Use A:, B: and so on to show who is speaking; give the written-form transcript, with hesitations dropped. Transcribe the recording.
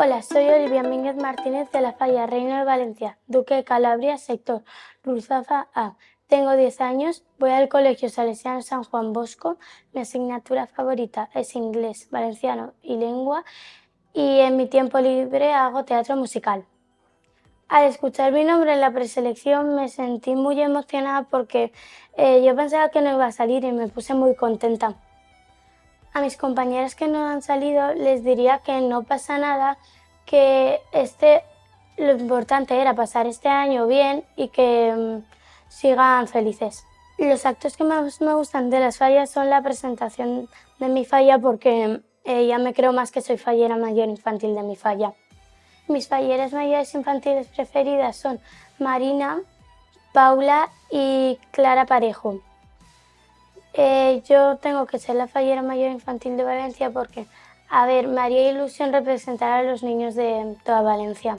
A: Hola, soy Olivia Mínguez Martínez de la Falla Reino de Valencia, Duque de Calabria, sector Ruzafa A. Tengo 10 años, voy al Colegio Salesiano San Juan Bosco, mi asignatura favorita es inglés, valenciano y lengua, y en mi tiempo libre hago teatro musical. Al escuchar mi nombre en la preselección me sentí muy emocionada porque yo pensaba que no iba a salir y me puse muy contenta. A mis compañeras que no han salido les diría que no pasa nada, que lo importante era pasar este año bien y que sigan felices. Los actos que más me gustan de las fallas son la presentación de mi falla porque ya me creo más que soy fallera mayor infantil de mi falla. Mis falleras mayores infantiles preferidas son Marina, Paula y Clara Parejo. Yo tengo que ser la fallera mayor infantil de Valencia porque, me haría ilusión representar a los niños de toda Valencia.